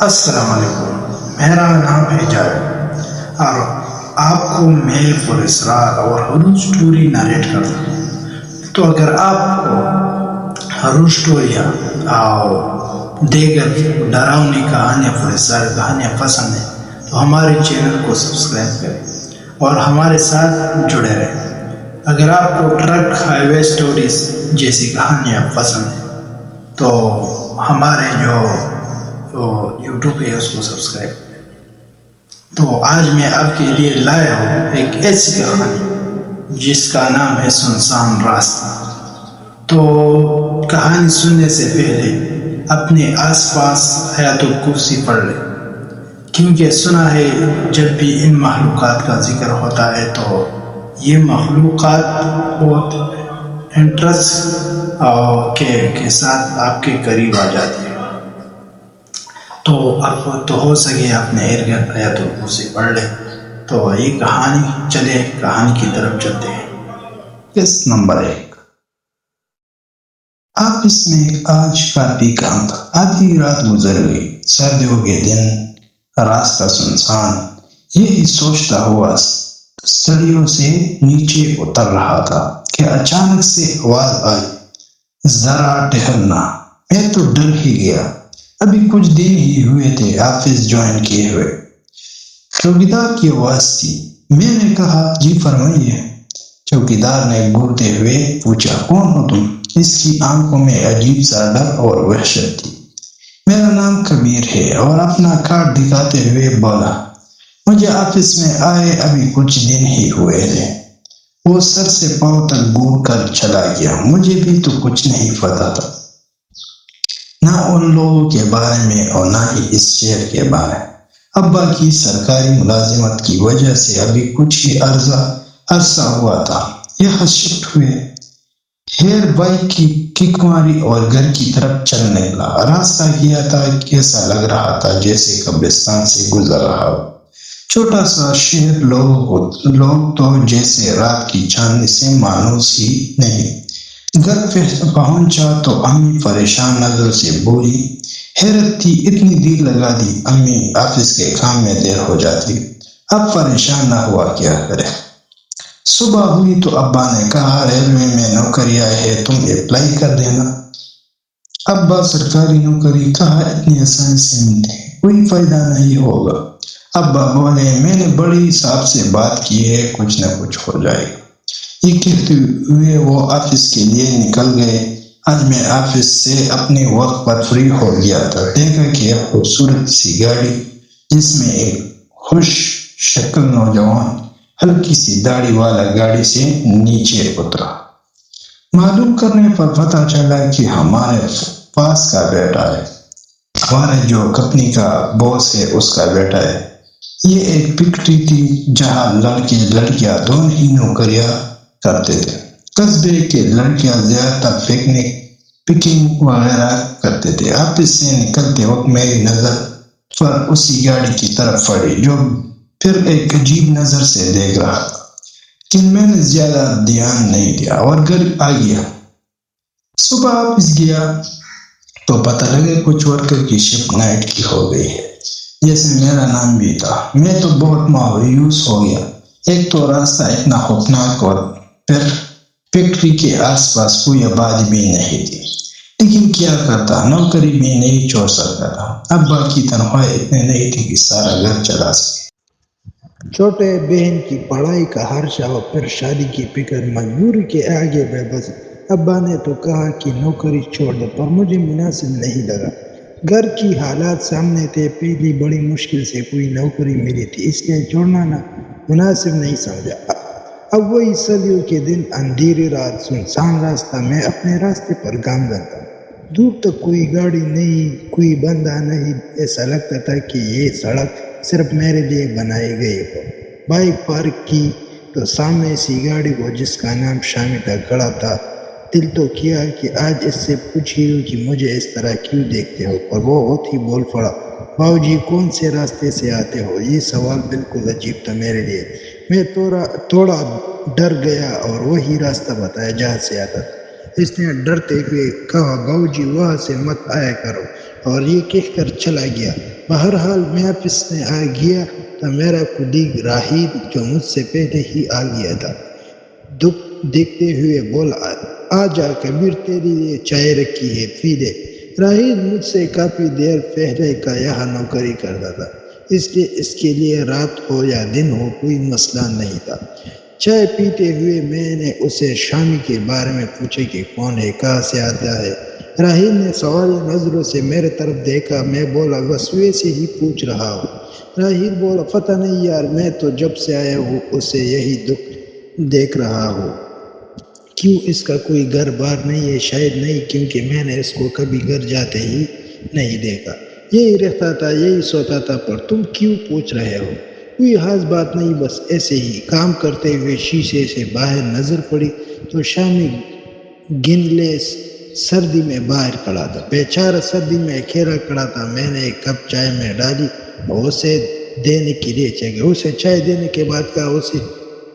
السلام علیکم، میرا نام ہے جاوید اور آپ کو میں پر اسرار اور ہرر سٹوری نریٹ کرتا ہوں۔ تو اگر آپ کو ہرر سٹوریاں اور دیگر ڈراؤنی کہانیاں پر اسرار کہانیاں پسند ہیں تو ہمارے چینل کو سبسکرائب کریں اور ہمارے ساتھ جڑے رہیں۔ اگر آپ کو ٹرک ہائی وے سٹوریز جیسی کہانیاں پسند ہیں تو ہمارے جو یوٹیوب ہے اس کو سبسکرائب کریں۔ تو آج میں آپ کے لیے لایا ہوں ایک ایسی کہانی جس کا نام ہے سنسان راستہ۔ تو کہانی سننے سے پہلے اپنے آس پاس آیت الکرسی پڑھ لیں، کیونکہ سنا ہے جب بھی ان مخلوقات کا ذکر ہوتا ہے تو یہ مخلوقات بہت انٹرسٹ کے ساتھ آپ کے قریب آ جاتی ہے۔ تو آپ تو ہو سکے اپنے ارد گرد آیت الکرسی پڑھ لیں۔ تو یہ کہانی کی طرف چلتے ہیں۔ قسط نمبر 1۔ آفس میں آج کافی کام تھا۔ آدھی رات گزر گئی، سردیوں کے دن، راستہ سنسان۔ یہی سوچتا ہوا سیڑھیوں سے نیچے اتر رہا تھا کہ اچانک سے آواز آئی، ذرا ٹہلنا۔ میں تو ڈر ہی گیا، ابھی کچھ دن ہی ہوئے تھے آفس جوائن کیے ہوئے۔ چوکیدار کی آواز تھی۔ میں نے کہا، جی فرمائیے۔ چوکیدار نے گھورتے ہوئے پوچھا، کون ہو تم؟ اس کی آنکھوں میں عجیب سا ڈر اور وحشت تھی۔ میرا نام کبیر ہے، اور اپنا کارڈ دکھاتے ہوئے بولا، مجھے آفس میں آئے ابھی کچھ دن ہی ہوئے تھے۔ وہ سر سے پاؤں تک گھور کر چلا گیا۔ مجھے بھی تو کچھ نہیں پتا تھا، نہ ان لوگوں کے بارے میں اور نہ ہی اس شہر کے بارے میں۔ ابا کی سرکاری ملازمت کی وجہ سے ابھی کچھ ہی عرصہ ہوا تھا یہاں شفٹ ہوئے۔ ہیئر بائک کی کک ماری اور گھر کی طرف چل نکلا۔ راستہ کیا تھا، کیسا لگ رہا تھا جیسے قبرستان سے گزر رہا ہو۔ چھوٹا سا شہر، لوگ تو جیسے رات کی چاندنی سے مانوس ہی نہیں۔ گھر پہنچا تو امی پریشان نظروں سے بولی، حیرت تھی اتنی دیر لگا دی، امی آفس کے کام میں دیر ہو جاتی، اب پریشان نہ ہوا کیا کرے۔ صبح ہوئی تو ابا نے کہا، ریلوے میں نوکری آئی ہے، تم اپلائی کر دینا۔ ابا سرکاری نوکری کہاں اتنی آسانی سے ملتی ہے، کوئی فائدہ نہیں ہوگا۔ ابا بولے، میں نے بڑی صاحب سے بات کی ہے، کچھ نہ کچھ ہو جائے گا۔ یہ کہتے ہوئے وہ آفس کے لیے نکل گئے۔ آج میں آفس سے اپنے وقت پر فری ہو گیا تھا۔ دیکھا کہ ایک خوبصورت سی گاڑی جس میں ایک خوش شکل نوجوان ہلکی سی داڑھی والا گاڑی سے نیچے اترا۔ معلوم کرنے پر پتہ چلا کہ ہمارے پاس کا بیٹا ہے، ہمارے جو کمپنی کا باس ہے اس کا بیٹا ہے۔ یہ ایک فیکٹری تھی جہاں لڑکے لڑکیاں دونوں ہی نوکریاں کرتے تھے۔ قصبے کے لڑکیاں زیادہ تر پیکنگ وغیرہ کرتے تھے۔ آفس سے نکلتے وقت میری نظر پر اسی گاڑی کی طرف پڑی، جو پھر ایک عجیب نظر سے دیکھ رہا تھا، لیکن میں نے زیادہ دھیان نہیں دیا اور گھر آ گیا۔ صبح آفس گیا تو پتہ لگا کچھ ورکر کی شفٹ نائٹ کی ہو گئی ہے، جیسے میرا نام بھی تھا۔ میں تو بہت مایوس ہو گیا، ایک تو راستہ اتنا خوفناک اور پھر فیکٹری کے آس پاس کوئی آبادی بھی نہیں تھی، لیکن کیا کرتا، نوکری بھی نہیں چھوڑ سکتا تھا۔ ابا کی تنخواہ اتنی نہیں تھی کہ سارا گھر چلا سکے۔ چھوٹے بہن کی پڑھائی کا خرچہ اور پھر شادی کی فکر، مجبوری کے آگے بے بس۔ ابا نے تو کہا کہ نوکری چھوڑ دو، پر مجھے مناسب نہیں لگا۔ گھر کی حالات سامنے تھے، پہلی بڑی مشکل سے کوئی نوکری ملی تھی، اس لیے چھوڑنا مناسب نہیں سمجھا۔ اب وہی صدیوں کے دن، اندھیری رات، سنسان راستہ، میں اپنے راستے پر گامزن تھا۔ دور تک کوئی گاڑی نہیں، کوئی بندہ نہیں، ایسا لگتا تھا کہ یہ سڑک صرف میرے لیے بنائی گئی ہو۔ بائک پارک کی تو سامنے سی گاڑی کو جس کا نام شامی تھا کھڑا تھا۔ دل تو کیا کہ آج اس سے پوچھیے کہ مجھے اس طرح کیوں دیکھتے ہو، پر وہ ہوت ہی بول پڑا، باؤ جی کون سے راستے سے آتے ہو؟ یہ سوال بالکل عجیب تھا میرے لیے۔ میں تھوڑا ڈر گیا اور وہی راستہ بتایا جہاں سے آتا تھا۔ اس نے ڈرتے ہوئے کہا باؤ جی وہاں سے مت آیا کرو، اور یہ کہہ کر چلا گیا۔ بہرحال میں واپس میں آ گیا تو میرا کلیگ راہیل جو مجھ سے پہلے ہی آ گیا تھا دکھ دیکھتے ہوئے بولا آ جا کبیر تیرے لیے چائے رکھی ہے پی لے۔ راہیل مجھ سے کافی دیر پہلے کا یہاں نوکری کرتا تھا، اس لیے اس کے لیے رات ہو یا دن ہو کوئی مسئلہ نہیں تھا۔ چائے پیتے ہوئے میں نے اسے شامی کے بارے میں پوچھا کہ کون ہے، کہاں سے آتا ہے۔ راہیل نے سوالی نظروں سے میرے طرف دیکھا۔ میں بولا بس ویسے ہی پوچھ رہا ہوں۔ راہیل بولا پتہ نہیں یار، میں تو جب سے آیا ہوں اسے یہی دکھ دیکھ رہا ہوں۔ کیوں اس کا کوئی گھر بار نہیں ہے؟ شاید نہیں، کیونکہ میں نے اس کو کبھی گھر جاتے ہی نہیں دیکھا۔ یہی رہتا تھا، یہی سوتا تھا۔ پر تم کیوں پوچھ رہے ہو؟ کوئی خاص بات نہیں، بس ایسے ہی۔ کام کرتے ہوئے شیشے سے باہر نظر پڑی تو شامی گنلے سردی میں باہر کھڑا تھا، بیچارہ سردی میں اکیلا کھڑا تھا۔ میں نے ایک کپ چائے میں ڈالی اور اسے دینے کے لیے چلے گیا۔ اسے چائے دینے کے بعد کہا اسے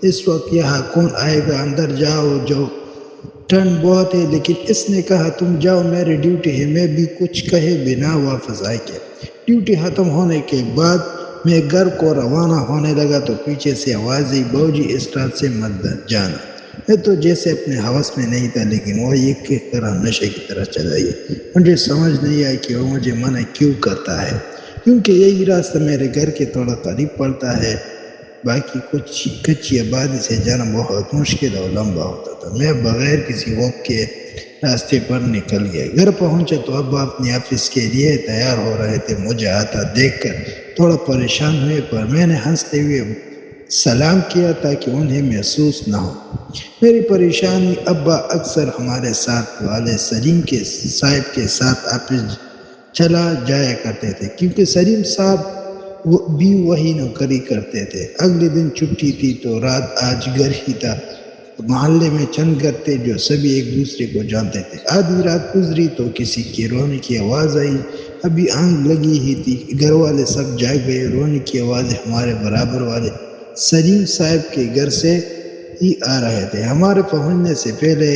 اس وقت یہاں کون آئے گا، اندر جاؤ جو ٹھنڈ بہت ہے۔ لیکن اس نے کہا تم جاؤ، میری ڈیوٹی ہے۔ میں بھی کچھ کہے بنا واپس آ گیا۔ ڈیوٹی ختم ہونے کے بعد میں گھر کو روانہ ہونے لگا تو پیچھے سے آواز آئی باؤجی اس رات سے مت جانا۔ میں تو جیسے اپنے حوث میں نہیں تھا، لیکن وہ یہ کہہ کر نشے کی طرح چلا گیا۔ مجھے سمجھ نہیں آئی کہ وہ مجھے منع کیوں کرتا ہے، کیونکہ یہی راستہ میرے گھر کے تھوڑا قریب پڑتا ہے۔ باقی کچھ کچی آبادی سے جانا بہت مشکل اور لمبا ہوتا تھا۔ میں بغیر کسی وقت کے راستے پر نکل گیا۔ گھر پہنچا تو ابا اپنے آفس کے لیے تیار ہو رہے تھے۔ مجھے آتا دیکھ کر تھوڑا پریشان ہوئے، پر میں نے ہنستے ہوئے سلام کیا تاکہ انہیں محسوس نہ ہو میری پریشانی۔ ابا اکثر ہمارے ساتھ والے سلیم کے صاحب کے ساتھ آفس چلا جایا کرتے تھے، کیونکہ سلیم صاحب بھی وہی نوکری کرتے تھے۔ اگلے دن چھٹی تھی تو رات آج گھر ہی تھا۔ محلے میں چند گھر تھے جو سبھی ایک دوسرے کو جانتے تھے۔ آدھی رات گزری تو کسی کے رونے کی آواز آئی۔ ابھی آنکھ لگی ہی تھی، گھر والے سب جاگ گئے۔ رونے کی آوازیں ہمارے برابر والے سلیم صاحب کے گھر سے ہی آ رہے تھے۔ ہمارے پہنچنے سے پہلے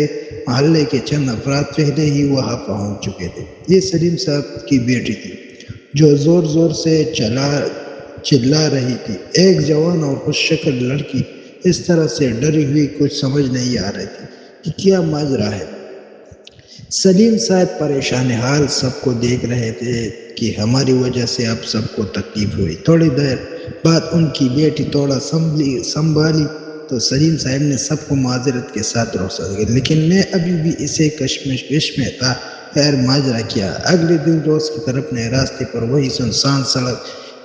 محلے کے چند افراد پہلے ہی وہاں پہنچ چکے تھے۔ یہ سلیم صاحب کی بیٹی تھی جو زور زور سے چلا رہی تھی۔ ایک جوان اور خوش شکل لڑکی اس طرح سے ڈری ہوئی کچھ سمجھ نہیں آ رہی تھی کہ کیا ماجرا ہے۔ سلیم صاحب پریشان حال سب کو دیکھ رہے تھے کہ ہماری وجہ سے اب سب کو تکلیف ہوئی۔ تھوڑی دیر بعد ان کی بیٹی تھوڑا سنبھالی تو سلیم صاحب نے سب کو معذرت کے ساتھ رخصت کیا، لیکن میں ابھی بھی اسے کشمکش میں تھا۔ خیر ماجرا کیا؟ اگلے دن روز کی طرف اپنے راستے پر وہی سنسان سڑک،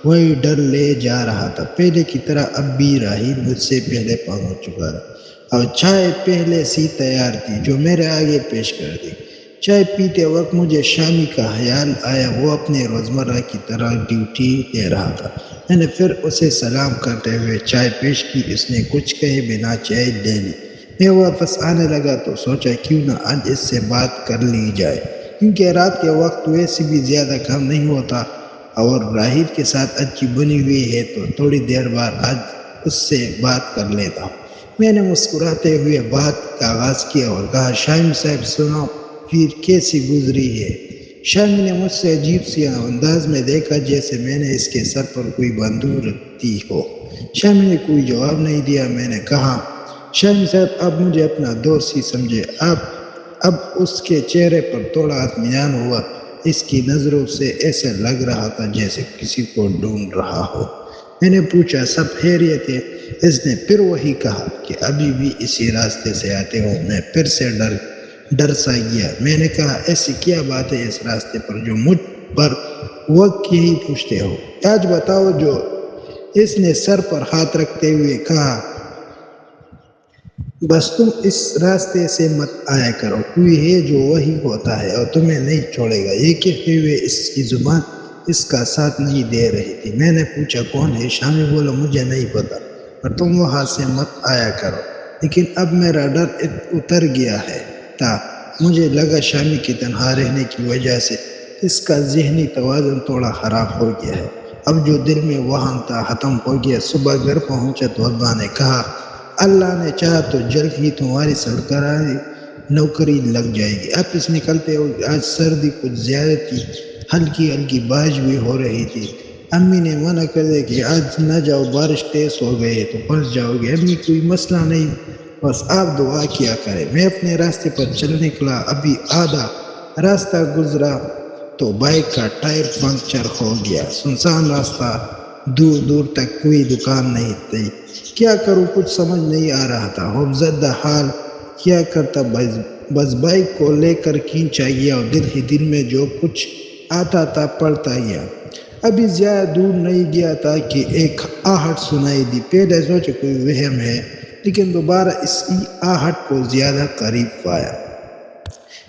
وہی ڈر لے جا رہا تھا۔ پہلے کی طرح اب بھی راہیل مجھ سے پہلے پہنچ چکا تھا اور چائے پہلے سے تیار تھی جو میرے آگے پیش کر دی۔ چائے پیتے وقت مجھے شامی کا خیال آیا، وہ اپنے روزمرہ کی طرح ڈیوٹی دے رہا تھا۔ میں نے پھر اسے سلام کرتے ہوئے چائے پیش کی۔ اس نے کچھ کہے بنا چائے لے لی۔ میں واپس آنے لگا تو سوچا کیوں نہ آج اس سے بات کر لی جائے، کیونکہ رات کے وقت ویسے بھی زیادہ کام نہیں ہوتا اور راہیل کے ساتھ اچھی بنی ہوئی ہے تو تھوڑی دیر بعد آج اس سے بات کر لیتا ہوں۔ میں نے مسکراتے ہوئے بات کا آغاز کیا اور کہا شامی صاحب سنو، پھر کیسی گزری ہے؟ شامی نے مجھ سے عجیب سی انداز میں دیکھا جیسے میں نے اس کے سر پر کوئی بندوق رکھی ہو۔ شامی نے کوئی جواب نہیں دیا۔ میں نے کہا شامی صاحب آپ مجھے اپنا دوست ہی سمجھے۔ اب اس کے چہرے پر تھوڑا اطمینان ہوا۔ اس کی نظروں سے ایسا لگ رہا تھا جیسے کسی کو ڈھونڈ رہا ہو۔ میں نے پوچھا سب خیریت ہے؟ اس نے پھر وہی کہا کہ ابھی بھی اسی راستے سے آتے ہو۔ میں پھر سے ڈر سا گیا۔ میں نے کہا ایسی کیا بات ہے اس راستے پر جو مجھ پر وقت یہی پوچھتے ہو؟ آج بتاؤ جو۔ اس نے سر پر ہاتھ رکھتے ہوئے کہا بس تم اس راستے سے مت آیا کرو، کوئی ہے جو وہی ہوتا ہے اور تمہیں نہیں چھوڑے گا۔ یہ کہتے ہوئے اس کی زبان اس کا ساتھ نہیں دے رہی تھی۔ میں نے پوچھا کون ہے؟ شامی بولا مجھے نہیں پتا، پر تم وہاں سے مت آیا کرو۔ لیکن اب میرا ڈر اتر گیا تھا۔ مجھے لگا شامی کی تنہا رہنے کی وجہ سے اس کا ذہنی توازن تھوڑا خراب ہو گیا ہے۔ اب جو دل میں وہم تھا ختم ہو گیا۔ صبح گھر پہنچا تو ابا نے کہا اللہ نے چاہا تو جلد ہی تمہاری سرکاری نوکری لگ جائے گی۔ آفس نکلتے وقت آج سردی کچھ زیادہ تھی، ہلکی ہلکی بارش بھی ہو رہی تھی۔ امی نے منع کر دیا کہ آج نہ جاؤ، بارش تیز ہو گئی تو پھنس جاؤ گے۔ امی کوئی مسئلہ نہیں، بس آپ دعا کیا کریں۔ میں اپنے راستے پر چل نکلا۔ ابھی آدھا راستہ گزرا تو بائک کا ٹائر پنکچر ہو گیا۔ سنسان راستہ، دور دور تک کوئی دکان نہیں تھی۔ کیا کروں کچھ سمجھ نہیں آ رہا تھا۔ خوفزدہ حال کیا کرتا، بس بائک کو لے کر کھینچا گیا اور دل ہی دل میں جو کچھ آتا تھا پڑھتا گیا۔ ابھی زیادہ دور نہیں گیا تھا کہ ایک آہٹ سنائی دی۔ پہلے سوچا کوئی وہم ہے، لیکن دوبارہ اسی آہٹ کو زیادہ قریب پایا۔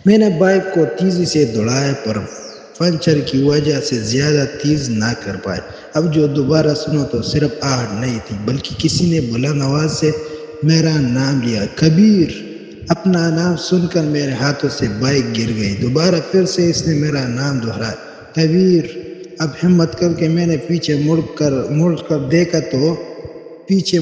میں نے بائک کو تیزی سے دوڑایا پر پنچر کی وجہ سے زیادہ تیز نہ کر پائے۔ اب جو دوبارہ سنا تو صرف آہٹ نہیں تھی، بلکہ کسی نے بلند آواز سے میرا نام لیا۔ کبیر! اپنا نام سن کر میرے ہاتھوں سے بائک گر گئی۔ دوبارہ پھر سے اس نے میرا نام دہرایا، کبیر! اب ہمت کر کے میں نے پیچھے مڑ کر دیکھا تو پیچھے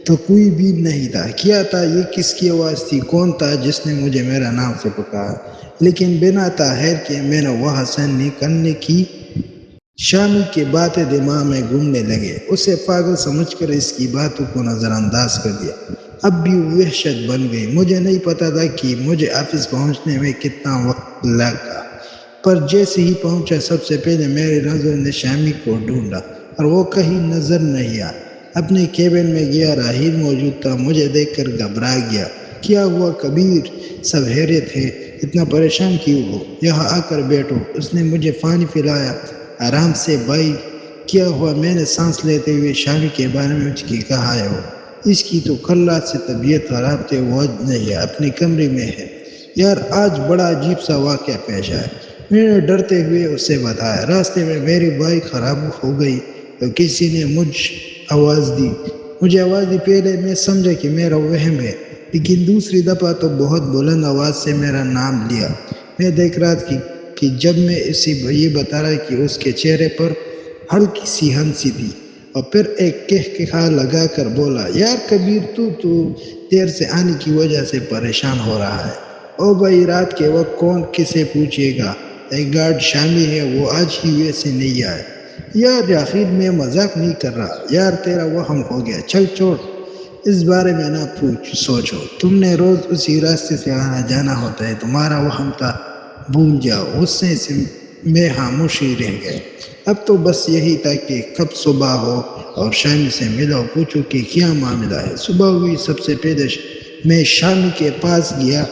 تو کوئی بھی نہیں تھا۔ کیا تھا یہ؟ کس کی آواز تھی؟ کون تھا جس نے مجھے میرا نام سے پکارا؟ لیکن بنا تاخیر کے میں نے وہاں سے نکلنے کی شامی کی باتیں دماغ میں گھومنے لگے۔ اسے پاگل سمجھ کر اس کی باتوں کو نظر انداز کر دیا۔ اب بھی وحشت بن گئی۔ مجھے نہیں پتا تھا کہ مجھے آفس پہنچنے میں کتنا وقت لگا، پر جیسے ہی پہنچا سب سے پہلے میری نظر نے شامی کو ڈھونڈا اور وہ کہیں نظر نہیں آیا۔ اپنے کیبن میں گیا، راہیل موجود تھا۔ مجھے دیکھ کر گھبرا گیا۔ کیا ہوا کبیر؟ سب حیرت ہے، اتنا پریشان کیوں ہو؟ یہاں آ کر بیٹھو۔ اس نے مجھے پانی پلایا۔ آرام سے بھائی، کیا ہوا؟ میں نے سانس لیتے ہوئے شامی کے بارے میں اس کی کہا ہے، اس کی تو کل رات سے طبیعت خراب تھی، وہ نہیں ہے، اپنے کمرے میں ہے۔ یار آج بڑا عجیب سا واقعہ پیش آیا، میں نے ڈرتے ہوئے اسے بتایا۔ راستے میں میری بائک خراب ہو گئی تو کسی نے مجھے آواز دی۔ پہلے میں سمجھا کہ میرا وہم ہے، لیکن دوسری دفعہ تو بہت بلند آواز سے میرا نام لیا۔ میں دیکھ رہا تھا کہ جب میں اسے یہ بتا رہا کہ اس کے چہرے پر ہلکی سی ہنسی تھی، اور پھر ایک کہکہا لگا کر بولا، یار کبیر، تو دیر سے آنے کی وجہ سے پریشان ہو رہا ہے۔ او بھائی، رات کے وقت کون کسے پوچھے گا؟ ایک گارڈ شامی ہے، وہ آج ہی ویسے نہیں آئے۔ یار آخر میں مذاق نہیں کر رہا، یار تیرا وہم ہو گیا، چل چھوڑ، اس بارے میں نہ سوچو۔ تم نے روز اسی راستے سے آنا جانا ہوتا ہے، تمہارا وہم تھا، بھول جاؤ۔ غصے سے میں خاموشی رہ گئے۔ اب تو بس یہی تھا کہ کب صبح ہو اور شامی سے ملو، پوچھو کہ کیا معاملہ ہے۔ صبح ہوئی، سب سے پہلے میں شامی کے پاس گیا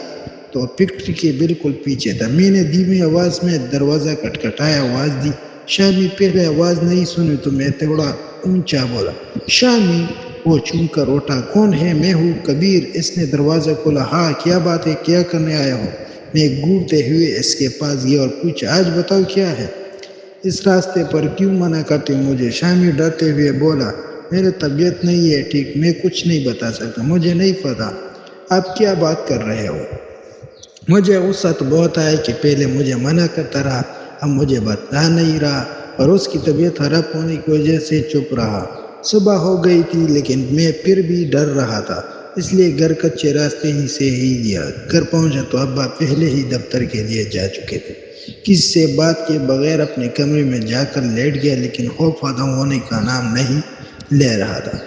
تو فیکٹری کے بالکل پیچھے تھا۔ میں نے دھیمی آواز میں دروازہ کھٹکھٹایا، آواز دی۔ شامی پہلے آواز نہیں سنی تو میں تھوڑا اونچا بولا، شامی! وہ چون کر اٹھا، کون ہے؟ میں ہوں، کبیر۔ اس نے دروازہ کھولا۔ ہاں، کیا بات ہے، کیا کرنے آیا ہو؟ میں گھورتے ہوئے اس کے پاس گیا اور پوچھا، آج بتاؤ کیا ہے؟ اس راستے پر کیوں منع کرتے ہو مجھے؟ شامی ڈرتے ہوئے بولا، میری طبیعت نہیں ہے ٹھیک، میں کچھ نہیں بتا سکتا، مجھے نہیں پتا آپ کیا بات کر رہے ہو۔ مجھے غصہ تو بہت آیا کہ پہلے مجھے منع کرتا رہا، اب مجھے بتا نہیں رہا، اور اس کی طبیعت خراب ہونے کی وجہ سے چپ رہا۔ صبح ہو گئی تھی، لیکن میں پھر بھی ڈر رہا تھا، اس لیے گھر کچے راستے سے ہی گیا۔ گھر پہنچا تو ابا پہلے ہی دفتر کے لیے جا چکے تھے۔ کسی سے بات کے بغیر اپنے کمرے میں جا کر لیٹ گیا، لیکن خوف ختم ہونے کا نام نہیں لے رہا تھا۔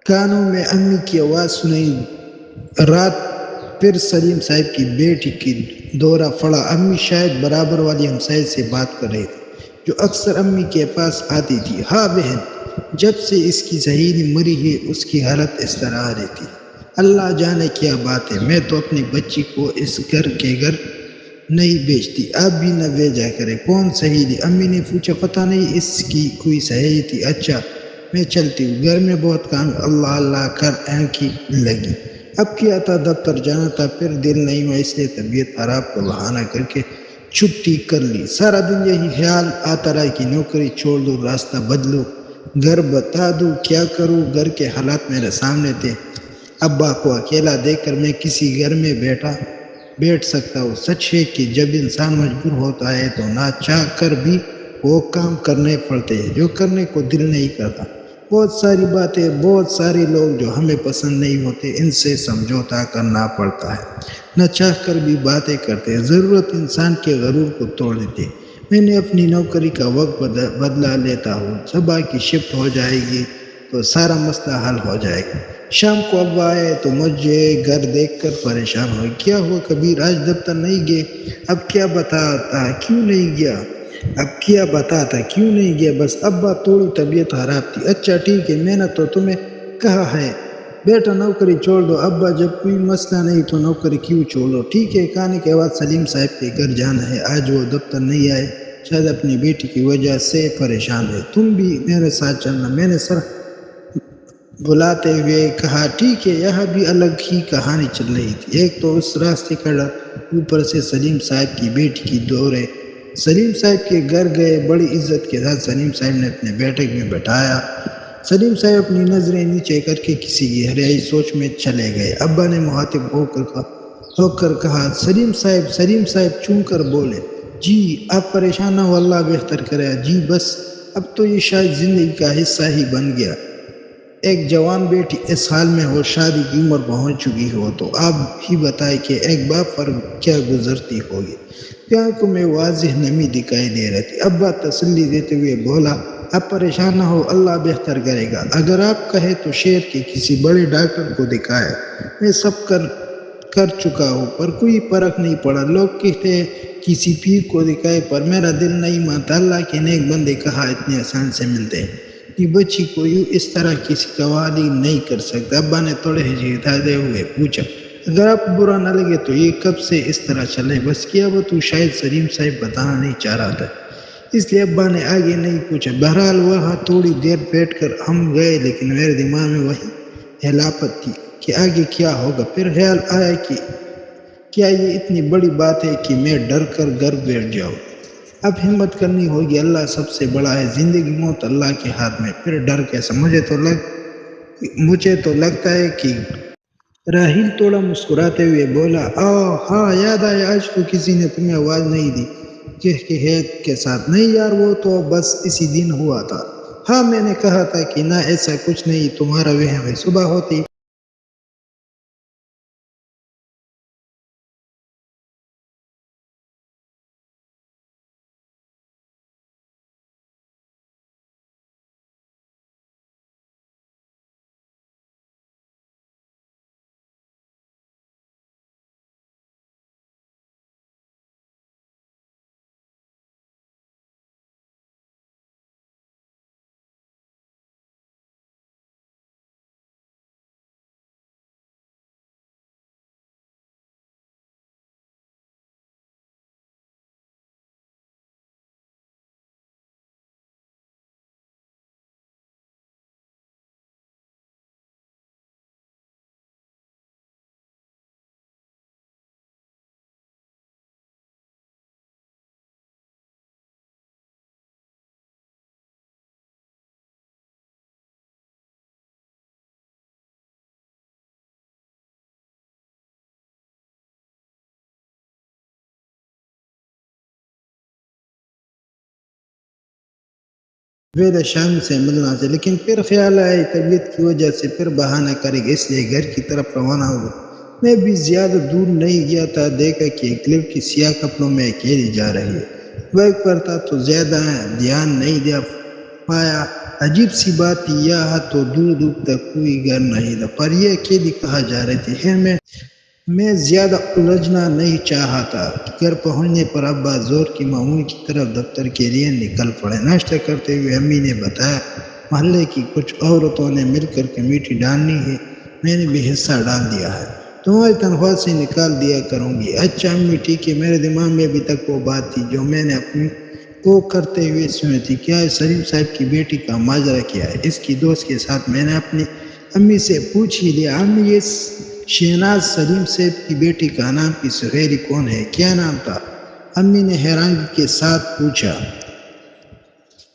کانوں میں امی کی آواز سنائی۔ رات پھر سلیم صاحب کی بیٹی کی دورہ پڑا۔ امی شاید برابر والی ہمسائے سے بات کر رہی تھی، جو اکثر امی کے پاس آتی تھی۔ ہاں بہن، جب سے اس کی سہیلی مری ہے اس کی حالت اس طرح رہتی ہے، اللہ جانے کیا بات ہے۔ میں تو اپنی بچی کو اس گھر کے گھر نہیں بھیجتی، آپ بھی نہ بھیجا کرے۔ کون سہیلی؟ امی نے پوچھا۔ پتہ نہیں، اس کی کوئی سہیلی تھی۔ اچھا، میں چلتی ہوں، گھر میں بہت کام۔ اللہ اللہ کر آنکھیں لگی۔ اب کیا تھا، دفتر جانا تھا، پھر دل نہیں ہوا، اس لیے طبیعت خراب کو بہانہ کر کے چھٹی کر لی۔ سارا دن یہی خیال آتا رہا کہ نوکری چھوڑ دوں، راستہ بدلوں، گھر بتا دوں، کیا کروں۔ گھر کے حالات میرے سامنے تھے۔ ابا کو اکیلا دیکھ کر میں کسی گھر میں بیٹھ سکتا ہوں۔ سچ ہے کہ جب انسان مجبور ہوتا ہے تو نہ چاہ کر بھی وہ کام کرنے پڑتے ہیں جو کرنے کو دل نہیں کرتا۔ بہت ساری باتیں، بہت سارے لوگ جو ہمیں پسند نہیں ہوتے، ان سے سمجھوتا کرنا پڑتا ہے، نہ چاہ کر بھی باتیں کرتے ہیں، ضرورت انسان کے غرور کو توڑ دیتی ہے۔ میں نے اپنی نوکری کا وقت بدلا لیتا ہوں، صبح کی شفٹ ہو جائے گی تو سارا مسئلہ حل ہو جائے گا۔ شام کو ابا آئے تو مجھے گھر دیکھ کر پریشان ہوئے، کیا ہوا کبیر، آج دفتر نہیں گئے؟ اب کیا بتاتا کیوں نہیں گیا؟ بس ابا تھوڑی طبیعت خراب تھی۔ اچھا ٹھیک ہے، میں نے تو تمہیں کہا ہے بیٹا نوکری چھوڑ دو۔ ابا جب کوئی مسئلہ نہیں تو نوکری کیوں چھوڑو؟ ٹھیک ہے، کھانے کے بعد سلیم صاحب کے گھر جانا ہے، آج وہ دفتر نہیں آئے، شاید اپنی بیٹی کی وجہ سے پریشان ہے، تم بھی میرے ساتھ چلنا۔ میں نے سر بلاتے ہوئے کہا ٹھیک ہے۔ یہاں بھی الگ ہی کہانی چل رہی تھی، ایک تو اس راستے کا ڈر، اوپر سے سلیم صاحب کی بیٹی کی دورے۔ سلیم صاحب کے گھر گئے، بڑی عزت کے ساتھ سلیم صاحب نے اپنے بیٹھک میں بٹھایا۔ سلیم صاحب اپنی نظریں نیچے کر کے کسی گہرائی سوچ میں چلے گئے۔ ابا نے مخاطب ہو کر کہا سلیم صاحب چون کر بولے، جی آپ پریشان نہ ہو، اللہ بہتر کرے۔ جی بس اب تو یہ شاید زندگی کا حصہ ہی بن گیا، ایک جوان بیٹی اس حال میں ہو، شادی کی عمر پہنچ چکی ہو، تو آپ ہی بتائیں کہ ایک باپ پر کیا گزرتی ہوگی۔ آنکھوں میں واضح نمی دکھائی دے رہی تھی۔ ابا تسلی دیتے ہوئے بولا، آپ پریشان نہ ہو، اللہ بہتر کرے گا۔ اگر آپ کہیں تو شہر کے کسی بڑے ڈاکٹر کو دکھائے، میں سب کر چکا ہوں پر کوئی فرق نہیں پڑا۔ لوگ کہتے ہیں کسی پیر کو دکھائے، پر میرا دل نہیں مانتا۔ اللہ کے نیک بندے کہاں اتنے آسان سے ملتے ہیں؟ اپنی بچی کو یوں اس طرح کسی کا والی نہیں کر سکتا۔ ابا نے تھوڑے ہچکچاتے ہوئے پوچھا، اگر آپ برا نہ لگے تو یہ کب سے اس طرح چلے؟ بس کیا وہ تو شاید سلیم صاحب بتانا نہیں چاہ رہا تھا، اس لیے ابا نے آگے نہیں پوچھا۔ بہرحال وہاں تھوڑی دیر بیٹھ کر ہم گئے، لیکن میرے دماغ میں وہی ہلاپت تھی کہ آگے کیا ہوگا۔ پھر خیال آیا کہ کیا یہ اتنی بڑی بات ہے کہ میں ڈر کر گھر بیٹھ جاؤں؟ اب ہمت کرنی ہوگی، اللہ سب سے بڑا ہے، زندگی موت اللہ کے ہاتھ میں، پھر ڈر کیسا؟ مجھے تو لگتا ہے کہ راہیل تھوڑا مسکراتے ہوئے بولا، ہاں یاد آیا، آج تو کسی نے تمہیں آواز نہیں دی؟ حید کے ساتھ، نہیں یار، وہ تو بس اسی دن ہوا تھا۔ ہاں میں نے کہا تھا کہ نہ ایسا کچھ نہیں، تمہارا وہم ہے۔ صبح ہوتی ویلا شام سے ملنا تھا، لیکن پھر خیال آیا طبیعت کی وجہ سے پھر بہانہ کرے گا، اس لیے گھر کی طرف روانہ ہوا۔ میں بھی زیادہ دور نہیں گیا تھا، دیکھا کہ ایک لڑکی سیاہ کپڑوں میں اکیلی جا رہی ہے۔ بائک پر تھا تو زیادہ دھیان نہیں دے پایا۔ عجیب سی بات تھی، یہاں تو دور دور تک کوئی گھر نہیں تھا، پر یہ اکیلی کہاں جا رہی تھی؟ خیر میں زیادہ الجھنا نہیں چاہا تھا۔ گھر پہنچنے پر ابا زور کی معمول کی طرف دفتر کے لیے نکل پڑے۔ ناشتہ کرتے ہوئے امی نے بتایا، محلے کی کچھ عورتوں نے مل کر کمیٹی ڈالنی ہے، میں نے بھی حصہ ڈال دیا ہے، تمہاری تنخواہ سے نکال دیا کروں گی۔ اچھا امی ٹھیک ہے۔ میرے دماغ میں ابھی تک وہ بات تھی جو میں نے اپنی کو کرتے ہوئے سنی تھی، کیا سلیم صاحب کی بیٹی کا ماجرا کیا ہے؟ اس کی دوست کے ساتھ میں نے اپنی امی سے پوچھ ہی لیا۔ امی، یہ شہناز سلیم صاحب کی بیٹی کا نام کی سہیلی کون ہے؟ کیا نام تھا؟ امی نے حیرانگی کے ساتھ پوچھا۔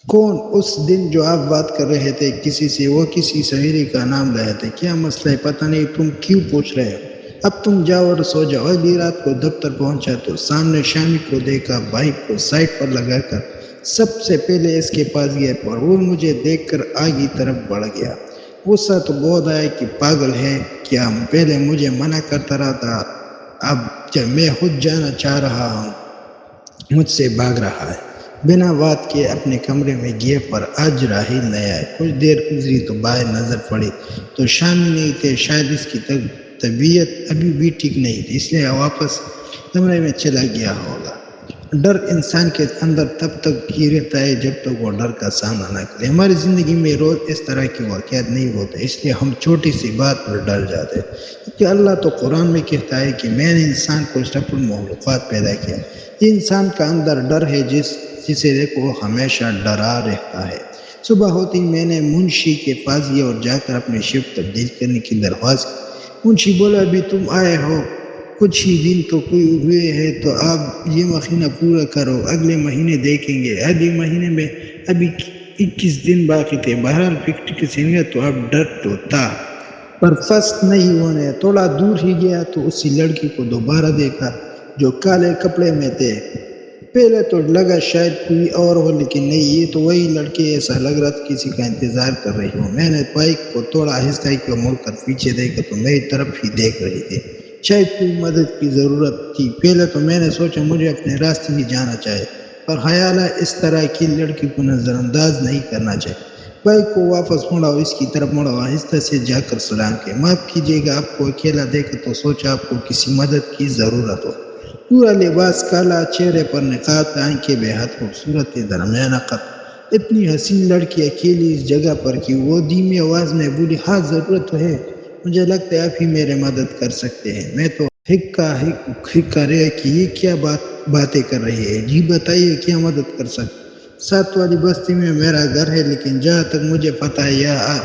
کون؟ اس دن جو آپ بات کر رہے تھے کسی سے، وہ کسی سہیلی کا نام رہے تھے۔ کیا مسئلہ ہے؟ پتہ نہیں، تم کیوں پوچھ رہے ہو؟ اب تم جاؤ اور سو جاؤ۔ اگلی رات کو دفتر پہنچا تو سامنے شامی کو دیکھا، بائک کو سائڈ پر لگا کر سب سے پہلے اس کے پاس گیا اور وہ مجھے دیکھ کر آگے طرف بڑھ گیا۔ غصہ تو بہت آیا کہ پاگل ہے کیا، پہلے مجھے منع کرتا رہا تھا، اب جب میں خود جانا چاہ رہا ہوں مجھ سے بھاگ رہا ہے۔ بنا بات کے اپنے کمرے میں گیا پر آج راحیل نہیں آئے۔ کچھ دیر گزری تو باہر نظر پڑی تو شامی نہیں تھے، شاید اس کی طبیعت ابھی بھی ٹھیک نہیں تھی، اس لیے واپس کمرے میں چلا گیا ہوگا۔ ڈر انسان کے اندر تب تک ہی رہتا ہے جب تک وہ ڈر کا سامنا نہ کرے۔ ہماری زندگی میں روز اس طرح کے واقعات نہیں ہوتے، اس لیے ہم چھوٹی سی بات پر ڈر جاتے ہیں، کیونکہ اللہ تو قرآن میں کہتا ہے کہ میں نے انسان کو اشرف المخلوقات پیدا کیا۔ یہ انسان کا اندر ڈر ہے جسے دیکھو وہ ہمیشہ ڈرا رہتا ہے۔ صبح ہوتی میں نے منشی کے پاس گیا اور جا کر اپنی شفٹ تبدیل کرنے کی درخواست کی۔ منشی بولا ابھی تم آئے ہو کچھ ہی دن تو کوئی ہوئے ہیں، تو آپ یہ مہینہ پورا کرو، اگلے مہینے دیکھیں گے۔ اگلے مہینے میں ابھی 21 دن باقی تھے۔ بہرحال فکر کی سنگت تو اب ڈر تو تھا، پر فسٹ نہیں ہونے۔ تھوڑا دور ہی گیا تو اسی لڑکی کو دوبارہ دیکھا جو کالے کپڑے میں تھے۔ پہلے تو لگا شاید کوئی اور ہو، لیکن نہیں، یہ تو وہی لڑکی، ایسا لگ رہا تھا کسی کا انتظار کر رہی ہو۔ میں نے بائک کو تھوڑا آہستہ کیا، مڑ کر پیچھے دیکھا تو میری طرف ہی دیکھ رہی تھی، شاید کوئی مدد کی ضرورت تھی۔ پہلے تو میں نے سوچا مجھے اپنے راستے ہی جانا چاہیے، پر خیال ہے اس طرح کی لڑکی کو نظر انداز نہیں کرنا چاہیے۔ بائک کو واپس مڑا، اس کی طرف مڑا، آہستہ سے جا کر سلام کیا۔ معاف کیجیے گا، آپ کو اکیلا دیکھا تو سوچا آپ کو کسی مدد کی ضرورت ہو۔ پورا لباس کالا، چہرے پر نقاب، آنکھیں بے حد خوبصورت، درمیانہ قد، اتنی حسین لڑکی اکیلی اس جگہ پر کہ وہ دھیمی آواز میں بولی ہاں ضرورت تو ہے، مجھے لگتا ہے آپ ہی میرے مدد کر سکتے ہیں۔ میں تو ہکا رہا کہ یہ کیا باتیں کر رہی ہے، جی بتائیے کیا مدد کر سکتے۔ ساتھ والی بستی میں میرا گھر ہے، لیکن جہاں تک مجھے پتا ہے یہاں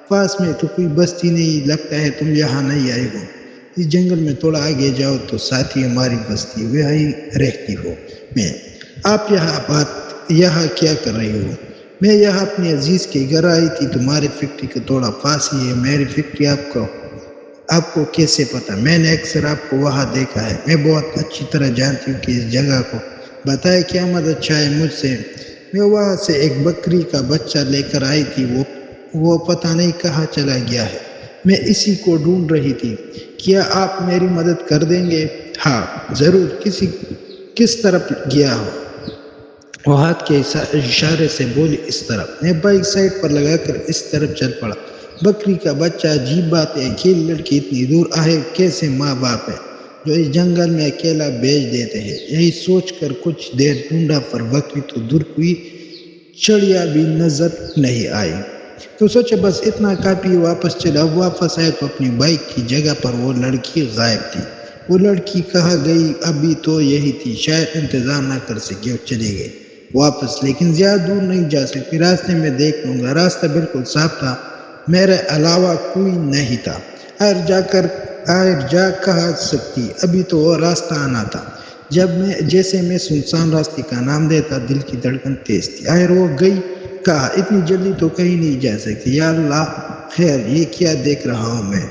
پاس میں تو کوئی بستی نہیں، لگتا ہے تم یہاں نہیں آئے ہو۔ اس جنگل میں تھوڑا آگے جاؤ تو ساتھ ہی ہماری بستی، وہی رہتی ہو میں۔ آپ یہاں کیا کر رہی ہو؟ میں یہاں اپنے عزیز کے گھر آئی تھی، تمہاری فیکٹری کا تھوڑا پاس ہی ہے۔ میری فیکٹری آپ کو کیسے پتا؟ میں نے اکثر آپ کو وہاں دیکھا ہے، میں بہت اچھی طرح جانتی ہوں کہ اس جگہ کو۔ بتائے کیا مدد چاہے مجھ سے؟ میں وہاں سے ایک بکری کا بچہ لے کر آئی تھی، وہ پتہ نہیں کہاں چلا گیا ہے، میں اسی کو ڈھونڈ رہی تھی۔ کیا آپ میری مدد کر دیں گے؟ ہاں ضرور۔ کس طرف گیا ہو؟ وہ ہاتھ کے اشارے سے بولی اس طرف۔ میں بائک سائڈ پر لگا کر اس طرف چل پڑا۔ بکری کا بچہ، عجیب بات ہے، اکیلی لڑکی اتنی دور آئے، کیسے ماں باپ ہے جو اس جنگل میں اکیلا بھیج دیتے ہیں؟ یہی سوچ کر کچھ دیر ڈھونڈا، پر بکری تو دور کوئی چڑیا بھی نظر نہیں آئی، تو سوچا بس اتنا کافی، واپس چلا۔ اب واپس آئے تو اپنی بائک کی جگہ پر وہ لڑکی غائب تھی۔ وہ لڑکی کہاں گئی؟ ابھی تو یہی تھی، شاید انتظار نہ کر سکی اور چلی گئی واپس، لیکن زیادہ دور نہیں جا سکتی، راستے میں دیکھ لوں گا۔ راستہ بالکل صاف تھا، میرے علاوہ کوئی نہیں تھا۔ آئر جا کہا سکتی، ابھی تو وہ راستہ آنا تھا۔ جیسے میں سنسان راستے کا نام دیتا، دل کی دھڑکن تیز تھی۔ آئر وہ گئی کہا، اتنی جلدی تو کہیں نہیں جا سکتی۔ یا اللہ خیر، یہ کیا دیکھ رہا ہوں میں؟